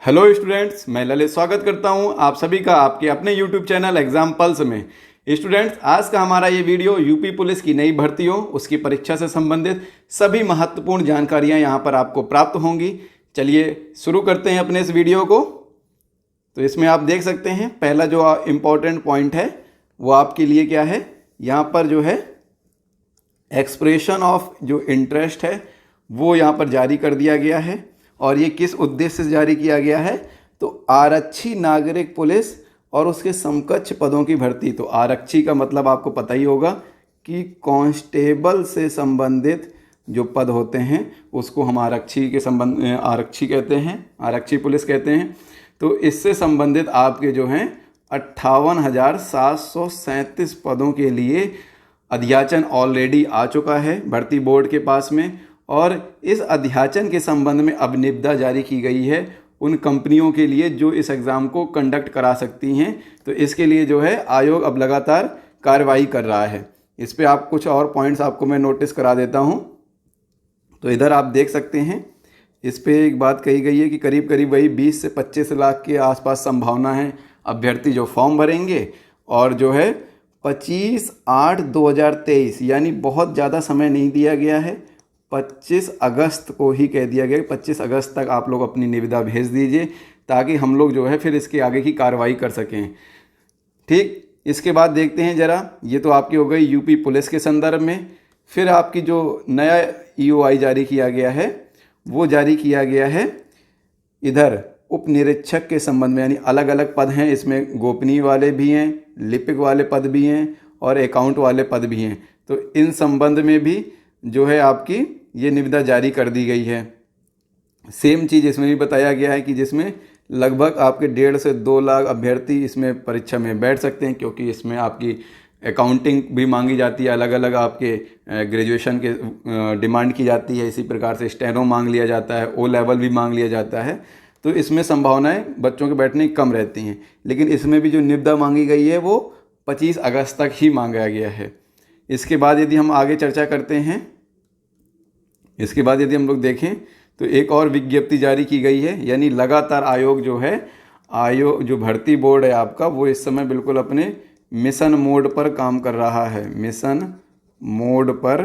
Hello students, मैं ललित स्वागत करता हूं आप सभी का आपके अपने यूट्यूब चैनल एग्जाम पल्स में। स्टूडेंट्स, आज का हमारा ये वीडियो यूपी पुलिस की नई भर्तियों उसकी परीक्षा से संबंधित सभी महत्वपूर्ण जानकारियां यहां पर आपको प्राप्त होंगी। चलिए शुरू करते हैं अपने इस वीडियो को। तो इसमें आप देख सकते हैं पहला जो इम्पोर्टेंट पॉइंट है वो आपके लिए क्या है, यहाँ पर जो है एक्सप्रेशन ऑफ जो इंटरेस्ट है वो यहाँ पर जारी कर दिया गया है। और ये किस उद्देश्य से जारी किया गया है, तो आरक्षी नागरिक पुलिस और उसके समकक्ष पदों की भर्ती। तो आरक्षी का मतलब आपको पता ही होगा कि कांस्टेबल से संबंधित जो पद होते हैं उसको हम आरक्षी के संबंध आरक्षी कहते हैं, आरक्षी पुलिस कहते हैं। तो इससे संबंधित आपके जो हैं 58,737 पदों के लिए अध्याचन ऑलरेडी आ चुका है भर्ती बोर्ड के पास में। और इस अध्याचन के संबंध में अब निविदा जारी की गई है उन कंपनियों के लिए जो इस एग्ज़ाम को कंडक्ट करा सकती हैं। तो इसके लिए जो है आयोग अब लगातार कार्रवाई कर रहा है। इस पे आप कुछ और पॉइंट्स आपको मैं नोटिस करा देता हूं। तो इधर आप देख सकते हैं, इस पे एक बात कही गई है कि करीब करीब वही 20 से 25 लाख के आसपास संभावना है अभ्यर्थी जो फॉर्म भरेंगे। और जो है 25/8/2023 यानी बहुत ज़्यादा समय नहीं दिया गया है, 25 अगस्त को ही कह दिया गया। 25 अगस्त तक आप लोग अपनी निविदा भेज दीजिए ताकि हम लोग जो है फिर इसके आगे की कार्रवाई कर सकें। ठीक, इसके बाद देखते हैं ज़रा, ये तो आपकी हो गई यूपी पुलिस के संदर्भ में। फिर आपकी जो नया ईओआई जारी किया गया है वो जारी किया गया है इधर उप निरीक्षक के संबंध में, यानी अलग अलग पद हैं इसमें, गोपनीय वाले भी हैं, लिपिक वाले पद भी हैं और अकाउंट वाले पद भी हैं। तो इन संबंध में भी जो है आपकी ये निविदा जारी कर दी गई है। सेम चीज़ इसमें भी बताया गया है कि जिसमें लगभग आपके 1.5 से 2 लाख अभ्यर्थी इसमें परीक्षा में बैठ सकते हैं, क्योंकि इसमें आपकी अकाउंटिंग भी मांगी जाती है, अलग अलग आपके ग्रेजुएशन के डिमांड की जाती है। इसी प्रकार से स्टेनो मांग लिया जाता है, ओ लेवल भी मांग लिया जाता है। तो इसमें संभावनाएं बच्चों के बैठने की कम रहती हैं। लेकिन इसमें भी जो निविदा मांगी गई है वो 25 अगस्त तक ही मांगा गया है। इसके बाद यदि हम आगे चर्चा करते हैं, इसके बाद यदि हम लोग देखें तो एक और विज्ञप्ति जारी की गई है। यानी लगातार आयोग जो है, आयोग जो भर्ती बोर्ड है आपका, वो इस समय बिल्कुल अपने मिशन मोड पर काम कर रहा है, मिशन मोड पर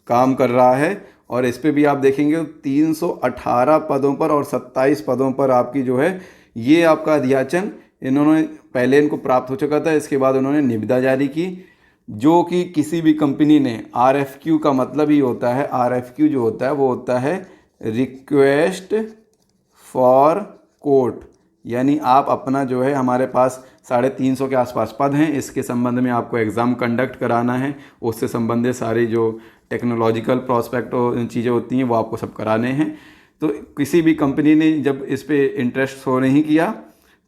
काम कर रहा है। और इस पे भी आप देखेंगे 318 पदों पर और 27 पदों पर आपकी जो है ये आपका अध्याचन इन्होंने पहले इनको प्राप्त हो चुका था। इसके बाद उन्होंने निविदा जारी की, जो कि किसी भी कंपनी ने, RFQ का मतलब ही होता है, RFQ जो होता है वो होता है रिक्वेस्ट फॉर कोट। यानी आप अपना जो है, हमारे पास 350 के आसपास पद हैं, इसके संबंध में आपको एग्ज़ाम कंडक्ट कराना है, उससे संबंधित सारी जो टेक्नोलॉजिकल प्रॉस्पेक्ट चीज़ें होती हैं वो आपको सब कराने हैं। तो किसी भी कंपनी ने जब इस पे इंटरेस्ट शो नहीं किया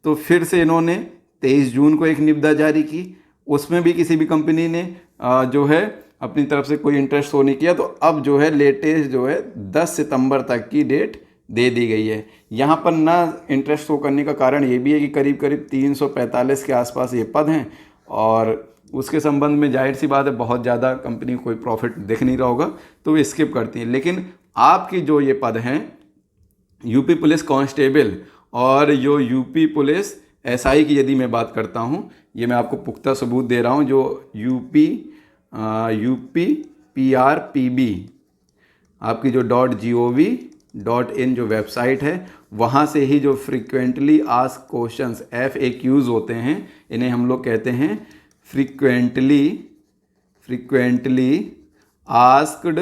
तो फिर से इन्होंने 23 जून को एक निविदा जारी की। उसमें भी किसी भी कंपनी ने जो है अपनी तरफ से कोई इंटरेस्ट शो नहीं किया। तो अब जो है लेटेस्ट जो है 10 सितंबर तक की डेट दे दी गई है। यहाँ पर ना इंटरेस्ट शो करने का कारण ये भी है कि करीब करीब 345 के आसपास ये पद हैं और उसके संबंध में जाहिर सी बात है बहुत ज़्यादा कंपनी को कोई प्रॉफिट दिख नहीं रहा होगा तो वो स्किप करती है। लेकिन आपकी जो ये पद हैं यूपी पुलिस कांस्टेबल और जो यूपी पुलिस SI की यदि मैं बात करता हूँ, ये मैं आपको पुख्ता सबूत दे रहा हूँ, जो यूपी PRPB आपकी जो .gov.in जो वेबसाइट है वहाँ से ही जो फ्रीक्वेंटली आस्क्ड क्वेश्चंस FAQs होते हैं, इन्हें हम लोग कहते हैं फ्रीक्वेंटली आस्क्ड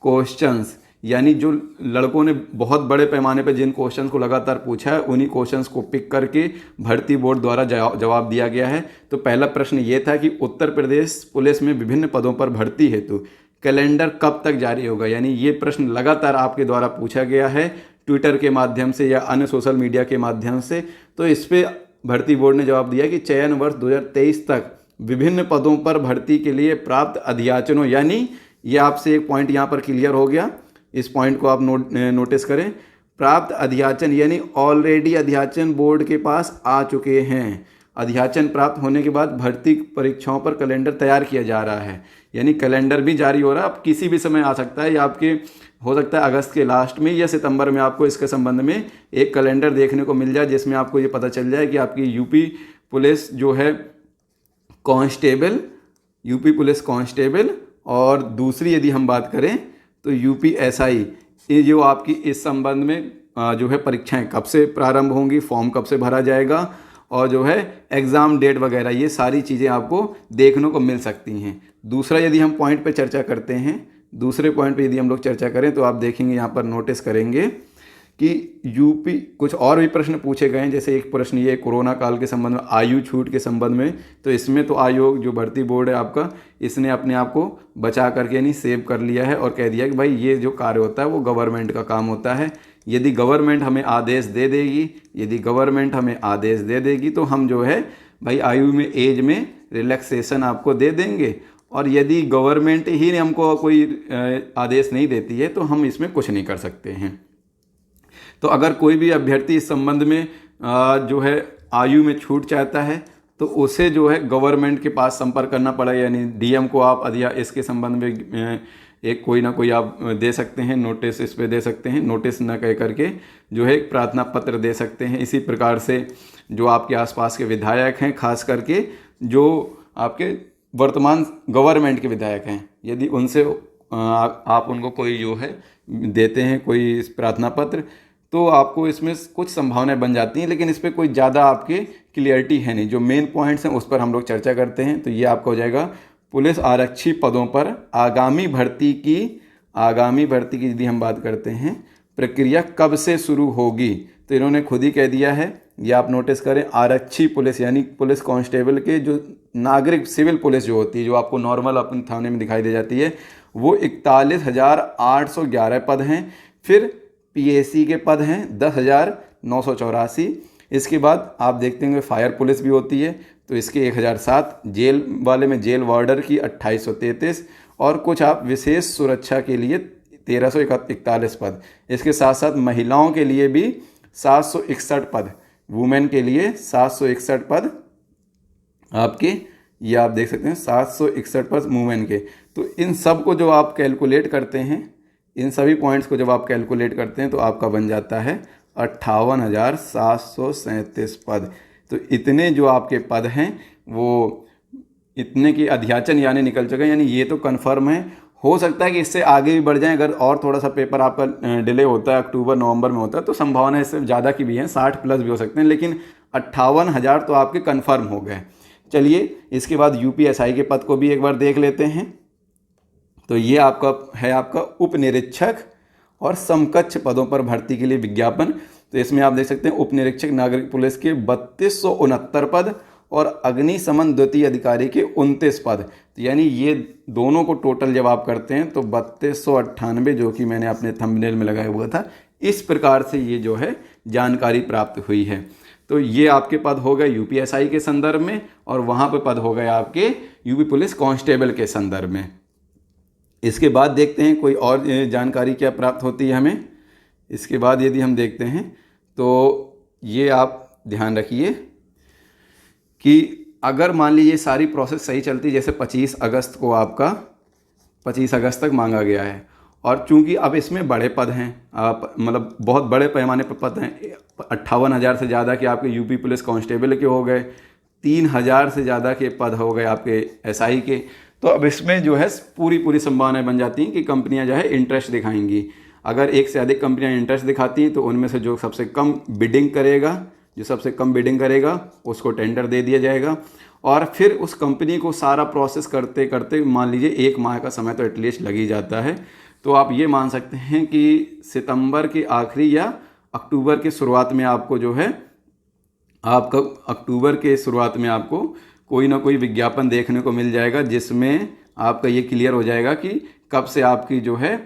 क्वेश्चंस। यानी जो लड़कों ने बहुत बड़े पैमाने पर जिन क्वेश्चंस को लगातार पूछा है उन्हीं क्वेश्चंस को पिक करके भर्ती बोर्ड द्वारा जवाब दिया गया है। तो पहला प्रश्न ये था कि उत्तर प्रदेश पुलिस में विभिन्न पदों पर भर्ती हेतु कैलेंडर कब तक जारी होगा। यानी ये प्रश्न लगातार आपके द्वारा पूछा गया है ट्विटर के माध्यम से या अन्य सोशल मीडिया के माध्यम से। तो इस पर भर्ती बोर्ड ने जवाब दिया कि चयन वर्ष 2023 तक विभिन्न पदों पर भर्ती के लिए प्राप्त अध्याचनों, यानी ये आपसे एक पॉइंट यहाँ पर क्लियर हो गया, इस पॉइंट को आप नोटिस करें। प्राप्त अध्याचन यानी ऑलरेडी अध्याचन बोर्ड के पास आ चुके हैं। अध्याचन प्राप्त होने के बाद भर्ती परीक्षाओं पर कैलेंडर तैयार किया जा रहा है, यानी कैलेंडर भी जारी हो रहा है। अब किसी भी समय आ सकता है, या आपके हो सकता है अगस्त के लास्ट में या सितंबर में आपको इसके संबंध में एक कैलेंडर देखने को मिल जाए, जिसमें आपको ये पता चल जाए कि आपकी यूपी पुलिस जो है कांस्टेबल, यूपी पुलिस कांस्टेबल, और दूसरी यदि हम बात करें तो यूपी एसआई, ये जो आपकी इस संबंध में जो है परीक्षाएं कब से प्रारंभ होंगी, फॉर्म कब से भरा जाएगा, और जो है एग्ज़ाम डेट वगैरह, ये सारी चीज़ें आपको देखने को मिल सकती हैं। दूसरा यदि हम पॉइंट पे चर्चा करते हैं, दूसरे पॉइंट पे यदि हम लोग चर्चा करें तो आप देखेंगे यहाँ पर नोटिस करेंगे कि यूपी कुछ और भी प्रश्न पूछे गए हैं। जैसे एक प्रश्न ये कोरोना काल के संबंध में, आयु छूट के संबंध में, तो इसमें तो आयोग जो भर्ती बोर्ड है आपका, इसने अपने आप को बचा करके नहीं सेव कर लिया है और कह दिया कि भाई ये जो कार्य होता है वो गवर्नमेंट का काम होता है। यदि गवर्नमेंट हमें आदेश दे देगी, यदि गवर्नमेंट हमें आदेश दे देगी तो हम जो है भाई आयु में, एज में रिलैक्सेशन आपको दे देंगे, और यदि गवर्नमेंट ही हमको कोई आदेश नहीं देती है तो हम इसमें कुछ नहीं कर सकते हैं। तो अगर कोई भी अभ्यर्थी इस संबंध में जो है आयु में छूट चाहता है तो उसे जो है गवर्नमेंट के पास संपर्क करना पड़ेगा, यानी डीएम को आप या इसके संबंध में एक कोई ना कोई आप दे सकते हैं नोटिस, इस पे दे सकते हैं नोटिस, न कह करके जो है एक प्रार्थना पत्र दे सकते हैं। इसी प्रकार से जो आपके आसपास के विधायक हैं, खास करके जो आपके वर्तमान गवर्नमेंट के विधायक हैं, यदि उनसे आप उनको कोई जो है देते हैं कोई प्रार्थना पत्र, तो आपको इसमें कुछ संभावनाएं बन जाती हैं, लेकिन इस पर कोई ज़्यादा आपकी क्लियरिटी है नहीं। जो मेन पॉइंट्स हैं उस पर हम लोग चर्चा करते हैं। तो ये आपका हो जाएगा पुलिस आरक्षी पदों पर आगामी भर्ती की यदि हम बात करते हैं प्रक्रिया कब से शुरू होगी, तो इन्होंने खुद ही कह दिया है। ये आप नोटिस करें, आरक्षी पुलिस यानी पुलिस कांस्टेबल के जो नागरिक सिविल पुलिस जो होती है, जो आपको नॉर्मल अपने थाने में दिखाई दे जाती है, वो 41,811 पद हैं। फिर पीएसी के पद हैं 10,984। इसके बाद आप देखते होंगे फायर पुलिस भी होती है, तो इसके 1,007, जेल वाले में जेल वार्डर की 2,833, और कुछ आप विशेष सुरक्षा के लिए 1,341 पद। इसके साथ साथ महिलाओं के लिए भी 761 पद, वुमेन के लिए 761 पद आपके, ये आप देख सकते हैं 761 पद वुमेन के। तो इन सब को जो आप कैलकुलेट करते हैं, इन सभी पॉइंट्स को जब आप कैलकुलेट करते हैं तो आपका बन जाता है 58,737 पद। तो इतने जो आपके पद हैं वो इतने की अध्याचन यानी निकल चुके हैं, यानी ये तो कन्फर्म है। हो सकता है कि इससे आगे भी बढ़ जाए, अगर और थोड़ा सा पेपर आपका डिले होता है, अक्टूबर नवंबर में होता है, तो संभावना इससे ज़्यादा की भी है, 60 प्लस भी हो सकते हैं, लेकिन 58,000 तो आपके कन्फर्म हो गए। चलिए इसके बाद यूपीएसआई के पद को भी एक बार देख लेते हैं। तो ये आपका है आपका उप निरीक्षक और समकक्ष पदों पर भर्ती के लिए विज्ञापन। तो इसमें आप देख सकते हैं उप निरीक्षक नागरिक पुलिस के 3269 पद और अग्निशमन द्वितीय अधिकारी के 29 पद। तो यानी ये दोनों को टोटल जब आप करते हैं तो 3298, जो कि मैंने अपने थंबनेल में लगाया हुआ था। इस प्रकार से ये जो है जानकारी प्राप्त हुई है। तो ये आपके पद हो गए यूपीएसआई के संदर्भ में, और वहाँ पे पद हो गए आपके यूपी पुलिस कांस्टेबल के संदर्भ में। इसके बाद देखते हैं कोई और जानकारी क्या प्राप्त होती है हमें। इसके बाद यदि हम देखते हैं तो ये आप ध्यान रखिए कि अगर मान लीजिए सारी प्रोसेस सही चलती, जैसे 25 अगस्त को आपका 25 अगस्त तक मांगा गया है, और चूंकि अब इसमें बड़े पद हैं, मतलब बहुत बड़े पैमाने पर पद हैं, 58,000 से ज़्यादा के आपके यूपी पुलिस कांस्टेबल के हो गए, 3,000 से ज़्यादा के पद हो गए आपके एसआई के। तो अब इसमें जो है पूरी संभावनाएं बन जाती हैं कि कंपनियां जो है इंटरेस्ट दिखाएंगी। अगर एक से अधिक कंपनियां इंटरेस्ट दिखाती हैं तो उनमें से जो सबसे कम बिडिंग करेगा उसको टेंडर दे दिया जाएगा, और फिर उस कंपनी को सारा प्रोसेस करते करते मान लीजिए 1 माह का समय तो एटलीस्ट लग ही जाता है। तो आप ये मान सकते हैं कि सितंबर के आखिरी या अक्टूबर के शुरुआत में आपको जो है आपको कोई ना कोई विज्ञापन देखने को मिल जाएगा, जिसमें आपका ये क्लियर हो जाएगा कि कब से आपकी जो है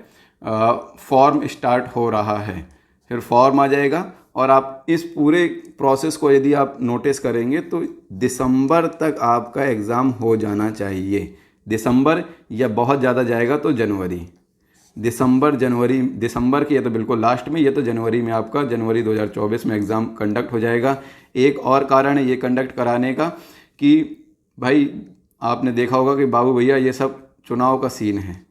फॉर्म स्टार्ट हो रहा है। फिर फॉर्म आ जाएगा, और आप इस पूरे प्रोसेस को यदि आप नोटिस करेंगे तो दिसंबर तक आपका एग्ज़ाम हो जाना चाहिए। दिसंबर या बहुत ज़्यादा जाएगा तो जनवरी, दिसंबर के या तो बिल्कुल लास्ट में, या तो जनवरी में आपका जनवरी 2024 में एग्ज़ाम कंडक्ट हो जाएगा। एक और कारण है ये कंडक्ट कराने का कि भाई आपने देखा होगा कि बाबू भैया ये सब चुनाव का सीन है,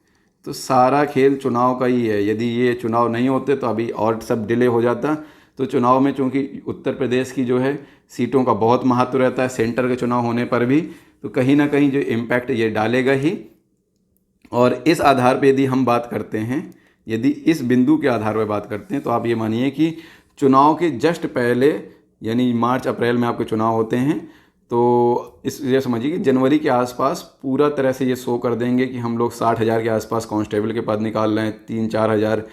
तो तो सारा खेल चुनाव का ही है। यदि ये चुनाव नहीं होते तो अभी और सब डिले हो जाता। तो चुनाव में चूँकि उत्तर प्रदेश की जो है सीटों का बहुत महत्व रहता है सेंटर के चुनाव होने पर भी, तो कहीं ना कहीं जो इम्पैक्ट ये डालेगा ही। और इस आधार पे यदि हम बात करते हैं, यदि इस बिंदु के आधार पर बात करते हैं, तो आप ये मानिए कि चुनाव के जस्ट पहले यानी मार्च अप्रैल में आपके चुनाव होते हैं, तो इस ये समझिए कि जनवरी के आसपास पूरा तरह से ये शो कर देंगे कि हम लोग 60,000 के आसपास कांस्टेबल के पद निकाल रहे हैं, 3-4 हज़ार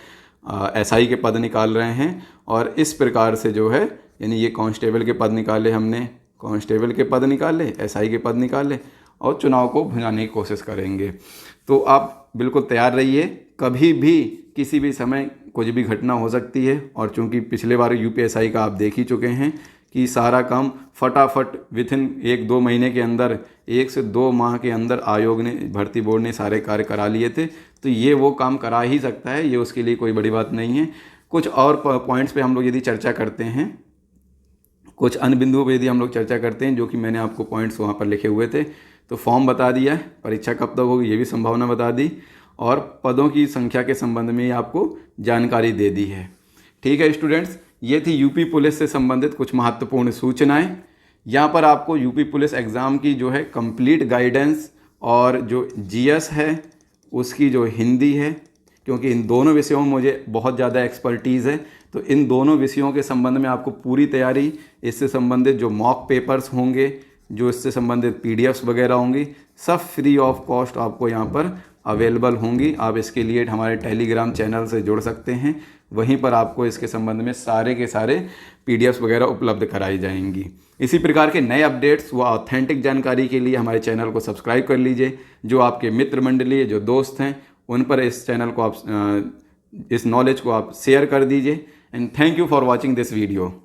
एसआई के पद निकाल रहे हैं। और इस प्रकार से जो है यानी ये कांस्टेबल के पद निकाले, हमने कांस्टेबल के पद निकाले, एसआई के पद निकाले और चुनाव को भुनाने की कोशिश करेंगे। तो आप बिल्कुल तैयार रहिए, कभी भी किसी भी समय कुछ भी घटना हो सकती है। और चूंकि पिछले बार यूपीएसआई का आप देख ही चुके हैं कि सारा काम फटाफट विथिन 1-2 महीने के अंदर, 1 से 2 माह के अंदर आयोग ने, भर्ती बोर्ड ने सारे कार्य करा लिए थे। तो ये वो काम करा ही सकता है, ये उसके लिए कोई बड़ी बात नहीं है। कुछ और पॉइंट्स पे हम लोग यदि चर्चा करते हैं, कुछ अन्य बिंदुओं पर यदि हम लोग चर्चा करते हैं, जो कि मैंने आपको पॉइंट्स वहाँ पर लिखे हुए थे, तो फॉर्म बता दिया है, परीक्षा कब तक होगी ये भी संभावना बता दी, और पदों की संख्या के संबंध में आपको जानकारी दे दी है। ठीक है स्टूडेंट्स, ये थी यूपी पुलिस से संबंधित कुछ महत्वपूर्ण सूचनाएं। यहाँ पर आपको यूपी पुलिस एग्ज़ाम की जो है कंप्लीट गाइडेंस और जो जीएस है उसकी जो हिंदी है, क्योंकि इन दोनों विषयों में मुझे बहुत ज़्यादा एक्सपर्टीज़ है, तो इन दोनों विषयों के संबंध में आपको पूरी तैयारी, इससे संबंधित जो मॉक पेपर्स होंगे, जो इससे संबंधित पीडीएफ्स वगैरह होंगी, सब फ्री ऑफ कॉस्ट आपको यहाँ पर अवेलेबल होंगी। आप इसके लिए हमारे टेलीग्राम चैनल से जुड़ सकते हैं, वहीं पर आपको इसके संबंध में सारे के सारे पीडीएफ्स वगैरह उपलब्ध कराई जाएंगी। इसी प्रकार के नए अपडेट्स व ऑथेंटिक जानकारी के लिए हमारे चैनल को सब्सक्राइब कर लीजिए। जो आपके मित्र मंडली, जो दोस्त हैं, उन पर इस चैनल को आप, इस नॉलेज को आप शेयर कर दीजिए। And thank you for watching this video.